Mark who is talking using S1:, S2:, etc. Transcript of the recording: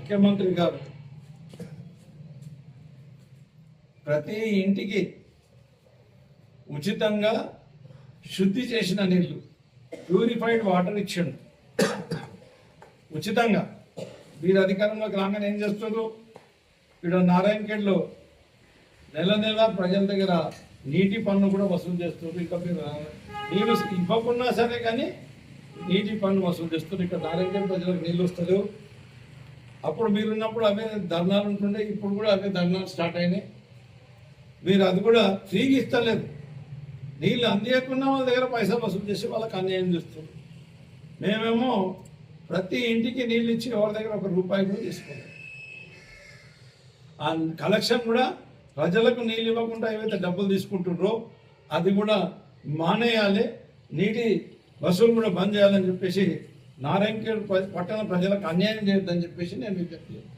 S1: ముఖ్యమంత్రి గారు ప్రతి ఇంటికి ఉచితంగా శుద్ధి చేసిన నీళ్లు, ప్యూరిఫైడ్ వాటర్ ఇచ్చిండు ఉచితంగా. మీరు అధికారంలోకి రాగానే ఏం చేస్తున్నారు? ఇక్కడ నారాయణఖేడ్లో నెల నెల ప్రజల దగ్గర నీటి పన్ను కూడా వసూలు చేస్తున్నారు. ఇక మీరు నీళ్ళు ఇవ్వకున్నా సరే కానీ నీటి పన్ను వసూలు చేస్తున్నారు. ఇక్కడ నారాయణఖేడ్ ప్రజలకు నీళ్ళు వస్తారు. అప్పుడు మీరున్నప్పుడు అవే ధర్నాలు ఉంటుండే, ఇప్పుడు కూడా అవే ధర్నాలు స్టార్ట్ అయినాయి. మీరు అది కూడా ఫ్రీగా ఇస్తలేదు. నీళ్ళు అందియకుండా వాళ్ళ దగ్గర పైసలు వసూలు చేసి వాళ్ళకి అన్యాయం చేస్తారు. మేమేమో ప్రతి ఇంటికి నీళ్ళు ఇచ్చి ఎవరి దగ్గర ఒక రూపాయి కూడా తీసుకోలేదు. ఆ కలెక్షన్ కూడా ప్రజలకు నీళ్ళు ఇవ్వకుండా ఏవైతే డబ్బులు తీసుకుంటున్నారో అది కూడా మానేయాలి, నీటి వసూలు కూడా బంద్ చేయాలని చెప్పేసి నారాయణఖేడ్ పట్టణ ప్రజలకు అన్యాయం చేయొద్దని చెప్పేసి నేను విజ్ఞప్తి చేస్తాను.